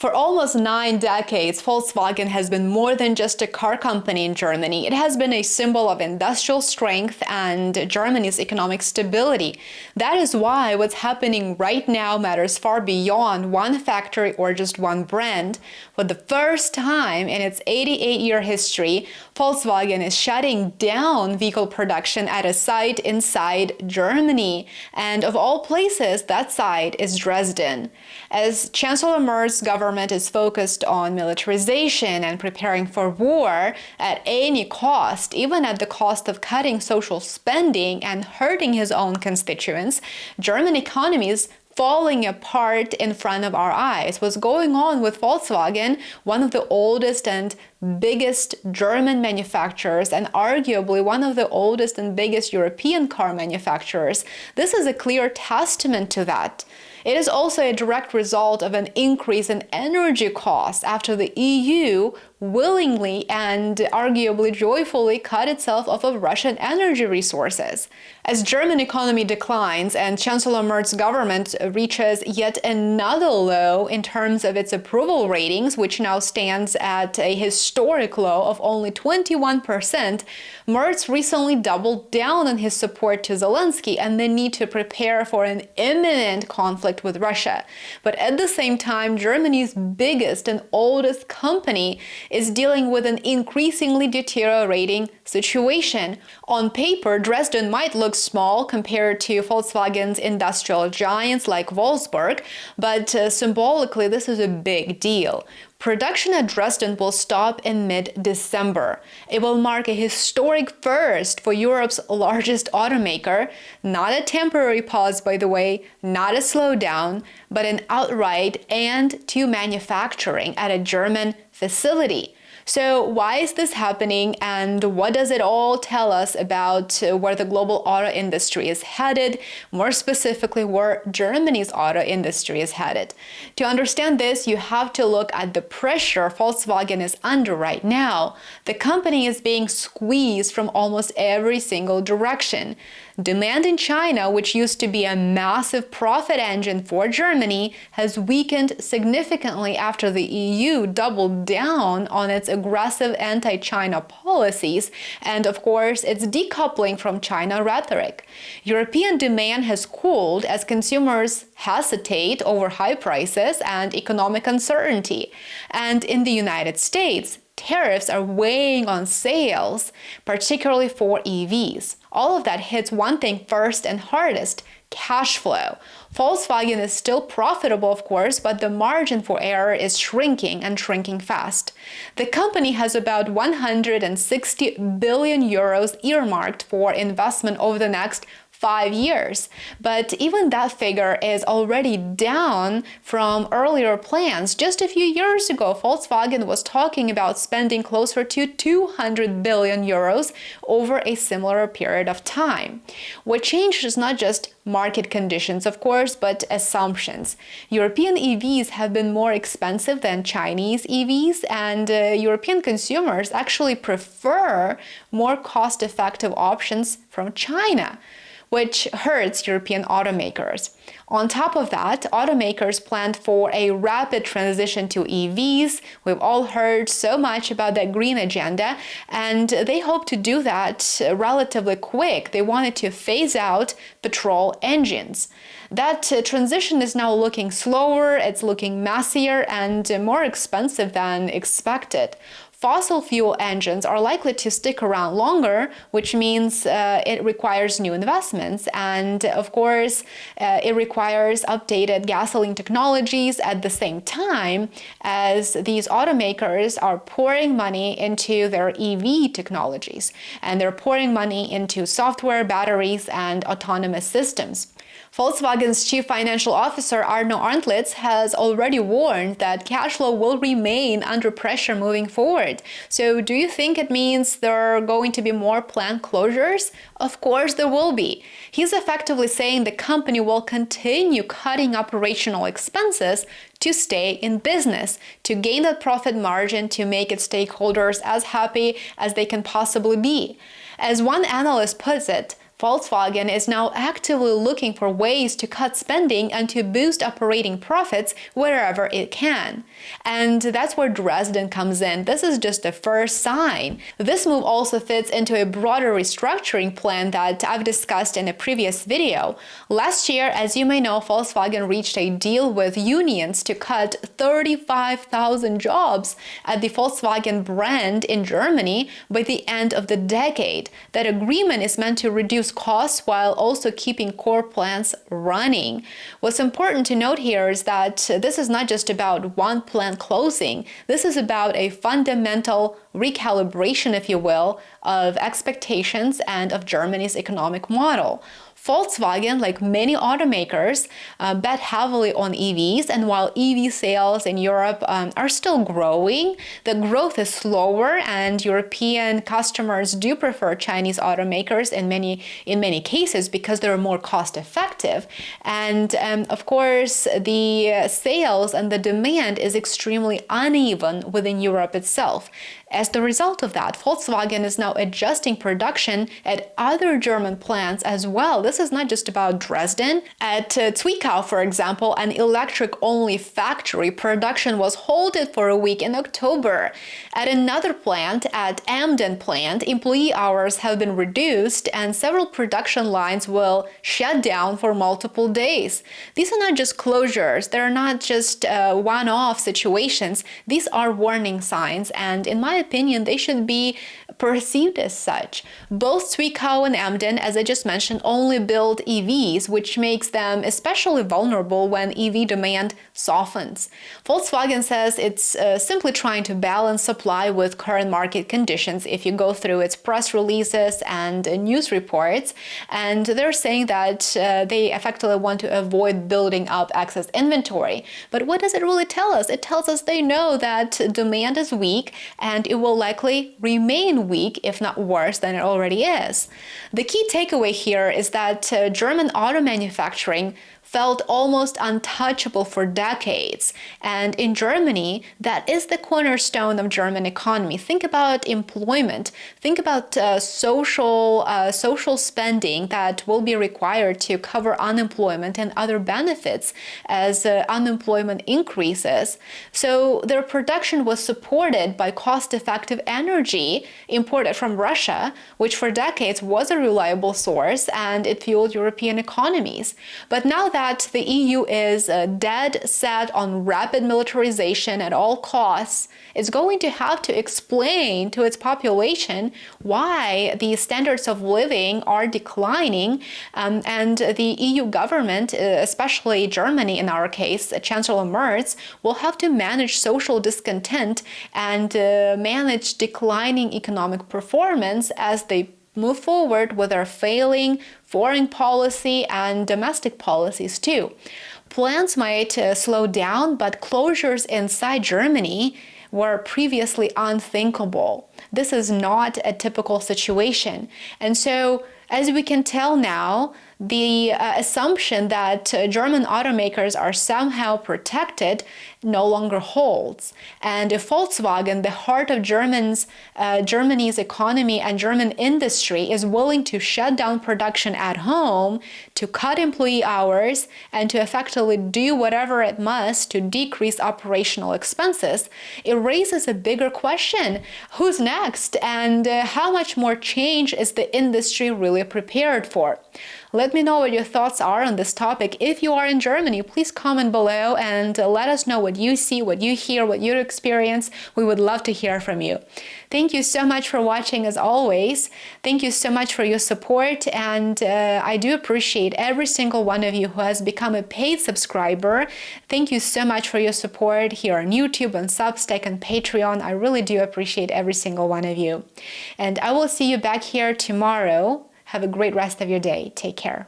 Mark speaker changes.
Speaker 1: For almost 9 decades, Volkswagen has been more than just a car company in Germany. It has been a symbol of industrial strength and Germany's economic stability. That is why what's happening right now matters far beyond one factory or just one brand. For the first time in its 88-year history, Volkswagen is shutting down vehicle production at a site inside Germany. And of all places, that site is Dresden. As Chancellor Merz's government is focused on militarization and preparing for war at any cost, even at the cost of cutting social spending and hurting his own constituents, German economy is falling apart in front of our eyes. What's going on with Volkswagen, one of the oldest and biggest German manufacturers and arguably one of the oldest and biggest European car manufacturers, this is a clear testament to that. It is also a direct result of an increase in energy costs after the EU willingly and arguably joyfully cut itself off of Russian energy resources. As German economy declines and Chancellor Merz's government reaches yet another low in terms of its approval ratings, which now stands at a historic low of only 21%, Merz recently doubled down on his support to Zelensky and the need to prepare for an imminent conflict with Russia. But at the same time, Germany's biggest and oldest company is dealing with an increasingly deteriorating situation. On paper, Dresden might look small compared to Volkswagen's industrial giants like Wolfsburg, but symbolically this is a big deal. Production at Dresden will stop in mid-December. It will mark a historic first for Europe's largest automaker, not a temporary pause, by the way, not a slowdown, but an outright end to manufacturing at a German facility. So why is this happening and what does it all tell us about where the global auto industry is headed, more specifically where Germany's auto industry is headed? To understand this, you have to look at the pressure Volkswagen is under right now. The company is being squeezed from almost every single direction. Demand in China, which used to be a massive profit engine for Germany, has weakened significantly after the EU doubled down on its aggressive anti-China policies and, of course, its decoupling from China rhetoric. European demand has cooled as consumers hesitate over high prices and economic uncertainty. And in the United States, tariffs are weighing on sales, particularly for EVs. All of that hits one thing first and hardest: cash flow. Volkswagen is still profitable, of course, but the margin for error is shrinking and shrinking fast. The company has about 160 billion euros earmarked for investment over the next 5 years. But even that figure is already down from earlier plans. Just a few years ago, Volkswagen was talking about spending closer to 200 billion euros over a similar period of time. What changed is not just market conditions, of course, but assumptions. European EVs have been more expensive than Chinese EVs, and European consumers actually prefer more cost-effective options from China, which hurts European automakers. On top of that, automakers planned for a rapid transition to EVs. We've all heard so much about that green agenda, and they hope to do that relatively quick. They wanted to phase out petrol engines. That transition is now looking slower, it's looking messier and more expensive than expected. Fossil fuel engines are likely to stick around longer, which means it requires new investments. And of course, it requires updated gasoline technologies at the same time as these automakers are pouring money into their EV technologies. And they're pouring money into software, batteries, and autonomous systems. Volkswagen's chief financial officer Arno Arntlitz has already warned that cash flow will remain under pressure moving forward. So do you think it means there are going to be more plant closures? Of course there will be. He's effectively saying the company will continue cutting operational expenses to stay in business, to gain that profit margin, to make its stakeholders as happy as they can possibly be. As one analyst puts it, Volkswagen is now actively looking for ways to cut spending and to boost operating profits wherever it can. And that's where Dresden comes in. This is just the first sign. This move also fits into a broader restructuring plan that I've discussed in a previous video. Last year, as you may know, Volkswagen reached a deal with unions to cut 35,000 jobs at the Volkswagen brand in Germany by the end of the decade. That agreement is meant to reduce costs while also keeping core plants running. What's important to note here is that this is not just about one plant closing. This is about a fundamental recalibration, if you will, of expectations and of Germany's economic model. Volkswagen, like many automakers, bet heavily on EVs, and while EV sales in Europe are still growing, the growth is slower, and European customers do prefer Chinese automakers in many cases because they're more cost effective. And of course, the sales and the demand is extremely uneven within Europe itself. As the result of that, Volkswagen is now adjusting production at other German plants as well. This is not just about Dresden. At Zwickau, for example, an electric-only factory, production was halted for a week in October. At another plant, at Emden plant, employee hours have been reduced and several production lines will shut down for multiple days. These are not just closures. They're not just one-off situations. These are warning signs, and in my opinion, they should be perceived as such. Both Zwickau and Emden, as I just mentioned, only build EVs, which makes them especially vulnerable when EV demand softens. Volkswagen says it's simply trying to balance supply with current market conditions if you go through its press releases and news reports. And they're saying that they effectively want to avoid building up excess inventory. But what does it really tell us? It tells us they know that demand is weak and it will likely remain weak, if not worse than it already is. The key takeaway here is that German auto manufacturing felt almost untouchable for decades. And in Germany, that is the cornerstone of German economy. Think about employment. Think about social spending that will be required to cover unemployment and other benefits as unemployment increases. So their production was supported by cost-effective energy imported from Russia, which for decades was a reliable source, and it fueled European economies. But now that the EU is dead set on rapid militarization at all costs, it's going to have to explain to its population why the standards of living are declining, and the EU government, especially Germany in our case, Chancellor Merz, will have to manage social discontent and manage declining economic performance as they move forward with their failing foreign policy and domestic policies too. Plans might slow down, but closures inside Germany were previously unthinkable. This is not a typical situation. And so, as we can tell now, the assumption that German automakers are somehow protected no longer holds. And if Volkswagen, the heart of Germany's economy and German industry, is willing to shut down production at home, to cut employee hours, and to effectively do whatever it must to decrease operational expenses, it raises a bigger question. Who's next? And how much more change is the industry really prepared for? Let me know what your thoughts are on this topic. If you are in Germany, please comment below and let us know what you see, what you hear, what you experience. We would love to hear from you. Thank you so much for watching as always. Thank you so much for your support, and I do appreciate every single one of you who has become a paid subscriber. Thank you so much for your support here on YouTube, on Substack, and Patreon. I really do appreciate every single one of you. And I will see you back here tomorrow. Have a great rest of your day. Take care.